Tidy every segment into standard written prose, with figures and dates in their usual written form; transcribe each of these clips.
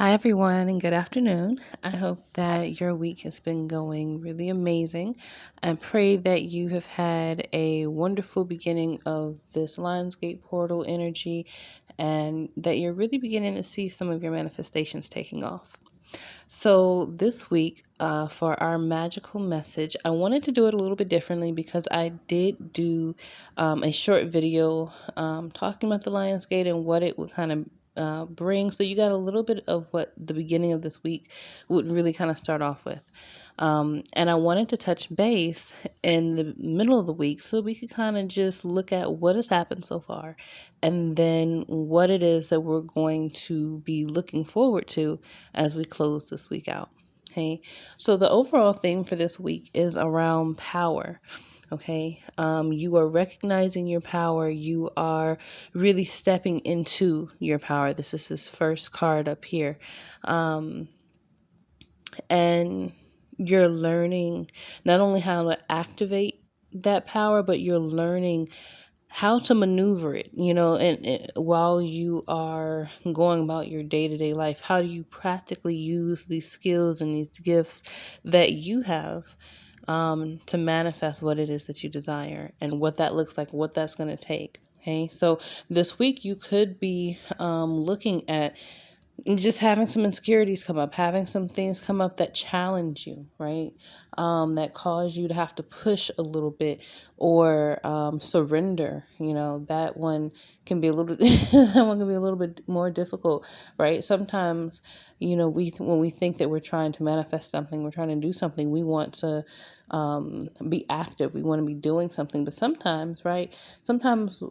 Hi, everyone, and good afternoon. I hope that your week has been going really amazing. I pray that you have had a wonderful beginning of this Lionsgate portal energy and that you're really beginning to see some of your manifestations taking off. So, this week, for our magical message, I wanted to do it a little bit differently because I did do a short video talking about the Lionsgate and what it would kind of bring. So, you got a little bit of what the beginning of this week would really kind of start off with. And I wanted to touch base in the middle of the week so we could kind of just look at what has happened so far and then what it is that we're going to be looking forward to as we close this week out. Okay, so the overall theme for this week is around power. Okay, you are recognizing your power. You are really stepping into your power. This is his first card up here. And you're learning not only how to activate that power, but you're learning how to maneuver it, and while you are going about your day-to-day life, how do you practically use these skills and these gifts that you have to manifest what it is that you desire and what that looks like, what that's going to take. Okay, so this week you could be looking at just having some insecurities come up, having some things come up that challenge you, right? That cause you to have to push a little bit or surrender. That one can be a little that one can be a little bit more difficult, right? Sometimes, when we think that we're trying to manifest something, we're trying to do something, we want to be active, we want to be doing something, but sometimes, right? Sometimes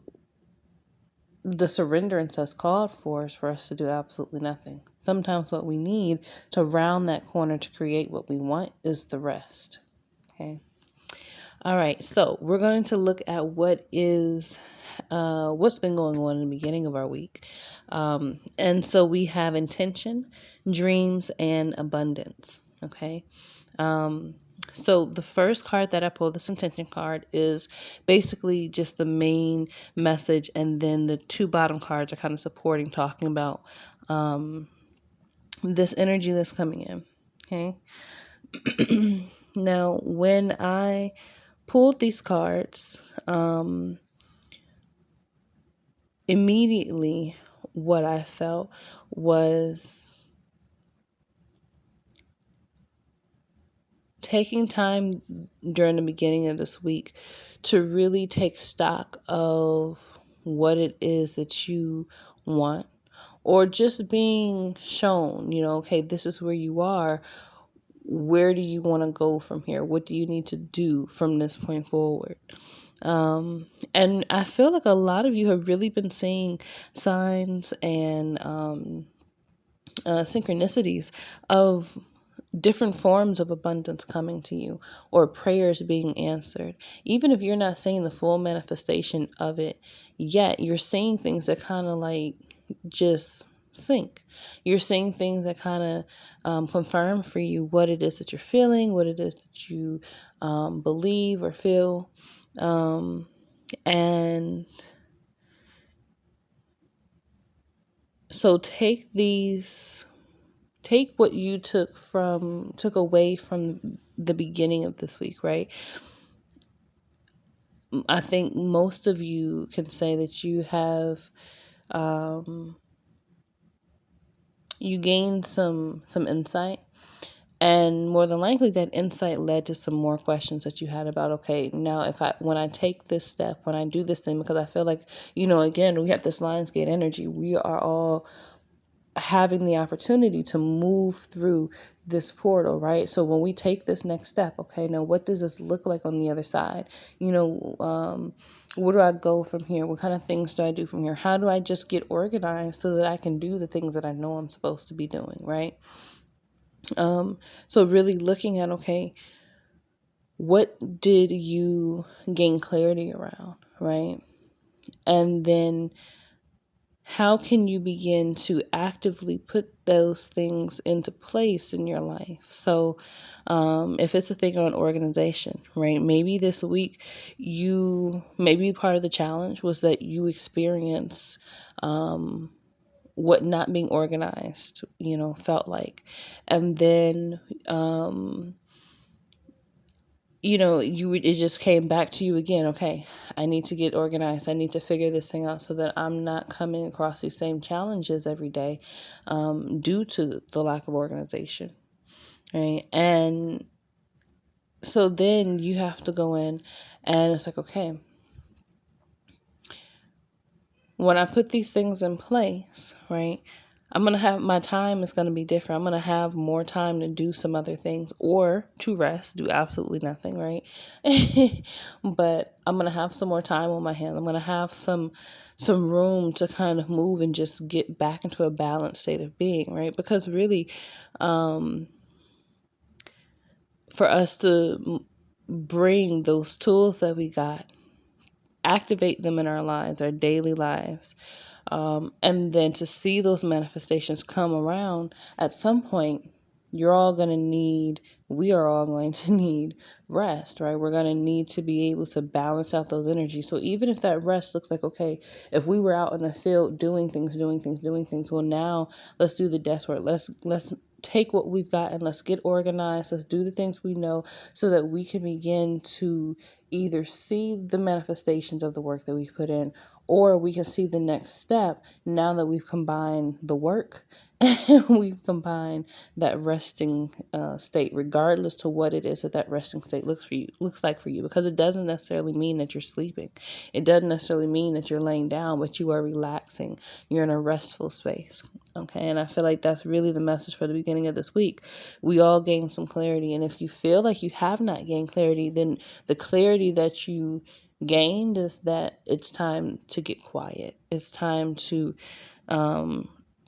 the surrenderance that's called for is for us to do absolutely nothing. Sometimes what we need to round that corner to create what we want is the rest. Okay. All right. So we're going to look at what's been going on in the beginning of our week. And so we have intention, dreams, and abundance. Okay. So the first card that I pulled, this intention card, is basically just the main message, and then the two bottom cards are kind of supporting, talking about this energy that's coming in. Okay. Now, when I pulled these cards, immediately what I felt was taking time during the beginning of this week to really take stock of what it is that you want, or just being shown, okay, this is where you are. Where do you want to go from here? What do you need to do from this point forward? And I feel like a lot of you have really been seeing signs and synchronicities of different forms of abundance coming to you, or prayers being answered. Even if you're not seeing the full manifestation of it yet, you're seeing things that kind of like just sync. You're seeing things that kind of confirm for you what it is that you're feeling, what it is that you believe or feel. And so take what you took away from the beginning of this week, right? I think most of you can say that you have you gained some insight, and more than likely that insight led to some more questions that you had about, okay, now if I when I take this step, when I do this thing, because I feel like, again, we have this Lionsgate energy. We are all having the opportunity to move through this portal, right? So when we take this next step, okay, now what does this look like on the other side? Where do I go from here? What kind of things do I do from here? How do I just get organized so that I can do the things that I know I'm supposed to be doing, right? So really looking at, okay, what did you gain clarity around, right? And then how can you begin to actively put those things into place in your life? So, if it's a thing on organization, right? Maybe this week maybe part of the challenge was that you experience what not being organized, felt like. And then, it just came back to you again. Okay, I need to get organized. I need to figure this thing out so that I'm not coming across these same challenges every day, due to the lack of organization. Right. And so then you have to go in, and it's like, okay, when I put these things in place, right, I'm going to have my time is going to be different. I'm going to have more time to do some other things or to rest, do absolutely nothing, right? But I'm going to have some more time on my hands. I'm going to have some room to kind of move and just get back into a balanced state of being, right? Because really, for us to bring those tools that we got, activate them in our lives, our daily lives, and then to see those manifestations come around at some point, we are all going to need rest, right? We're going to need to be able to balance out those energies. So even if that rest looks like, okay, if we were out in the field doing things, well, now let's do the desk work. Let's take what we've got and let's get organized. Let's do the things we know so that we can begin to either see the manifestations of the work that we've put in, or we can see the next step now that we've combined the work and we've combined that resting state, regardless to what it is that resting state looks like for you, because it doesn't necessarily mean that you're sleeping. It doesn't necessarily mean that you're laying down, but you are relaxing. You're in a restful space. Okay, and I feel like that's really the message for the beginning of this week. We all gain some clarity, and if you feel like you have not gained clarity, then the clarity that you gained is that it's time to get quiet. It's time to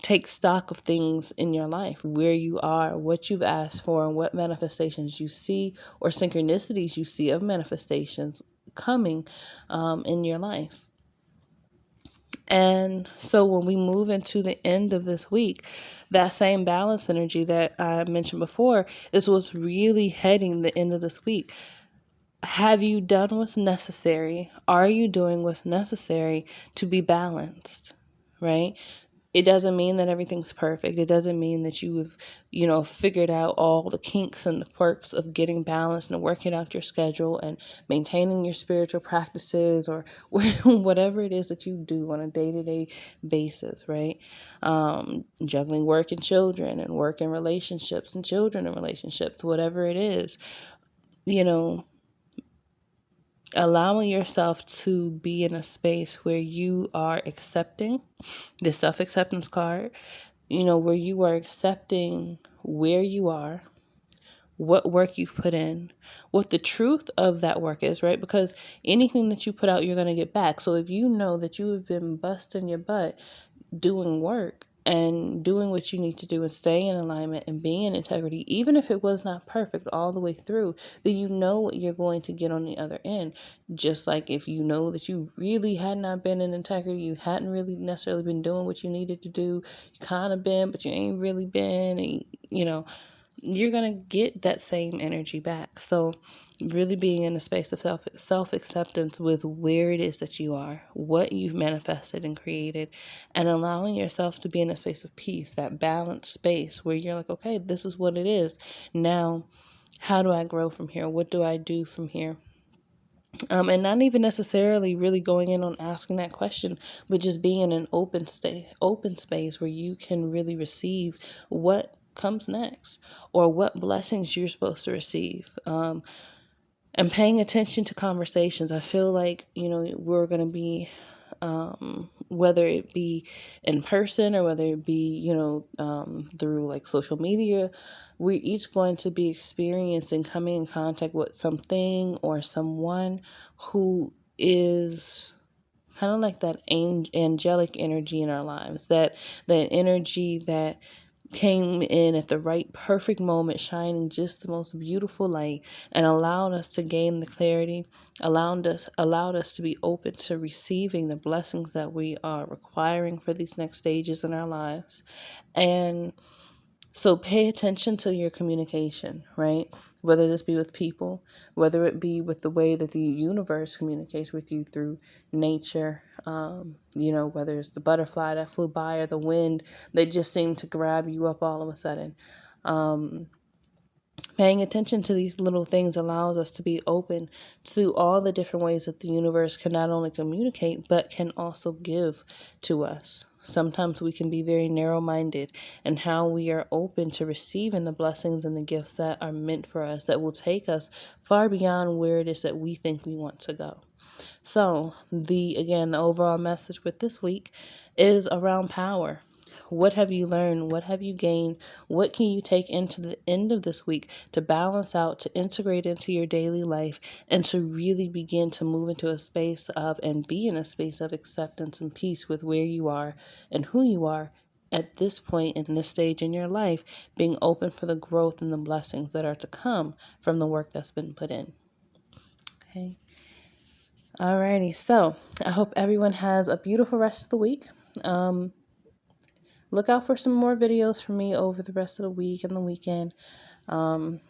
take stock of things in your life, where you are, what you've asked for, and what manifestations you see or synchronicities you see of manifestations coming in your life. And so when we move into the end of this week, that same balance energy that I mentioned before is what's really heading the end of this week. Have you done what's necessary? Are you doing what's necessary to be balanced? Right? It doesn't mean that everything's perfect. It doesn't mean that you've, figured out all the kinks and the quirks of getting balanced and working out your schedule and maintaining your spiritual practices or whatever it is that you do on a day-to-day basis, right? Juggling work and children and work and relationships and children and relationships, whatever it is, you know, allowing yourself to be in a space where you are accepting the self-acceptance card, where you are accepting where you are, what work you've put in, what the truth of that work is, right? Because anything that you put out, you're going to get back. So if you know that you have been busting your butt doing work and doing what you need to do and staying in alignment and being in integrity, even if it was not perfect all the way through, then you know what you're going to get on the other end. Just like if you know that you really had not been in integrity, you hadn't really necessarily been doing what you needed to do, you kind of been, but you ain't really been, and you're going to get that same energy back. So really being in a space of self acceptance with where it is that you are, what you've manifested and created, and allowing yourself to be in a space of peace, that balanced space where you're like, okay, this is what it is. Now, how do I grow from here? What do I do from here? And not even necessarily really going in on asking that question, but just being in an open space where you can really receive what comes next or what blessings you're supposed to receive. And paying attention to conversations. I feel like, we're going to be, whether it be in person or whether it be, through like social media, we're each going to be experiencing coming in contact with something or someone who is kind of like that angelic energy in our lives, that energy that came in at the right perfect moment, shining just the most beautiful light, and allowed us to gain the clarity, allowed us to be open to receiving the blessings that we are requiring for these next stages in our lives. And so pay attention to your communication, right? whether this be with people, whether it be with the way that the universe communicates with you through nature, whether it's the butterfly that flew by or the wind that just seemed to grab you up all of a sudden. Paying attention to these little things allows us to be open to all the different ways that the universe can not only communicate, but can also give to us. Sometimes we can be very narrow minded in how we are open to receiving the blessings and the gifts that are meant for us, that will take us far beyond where it is that we think we want to go. So, the overall message with this week is around power. What have you learned? What have you gained? What can you take into the end of this week to balance out, to integrate into your daily life, and to really begin to move into a space of and be in a space of acceptance and peace with where you are and who you are at this point in this stage in your life, being open for the growth and the blessings that are to come from the work that's been put in. Okay. Alrighty, so I hope everyone has a beautiful rest of the week. Look out for some more videos from me over the rest of the week and the weekend. I'm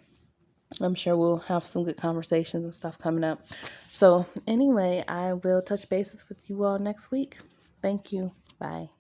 sure we'll have some good conversations and stuff coming up. So anyway, I will touch bases with you all next week. Thank you. Bye.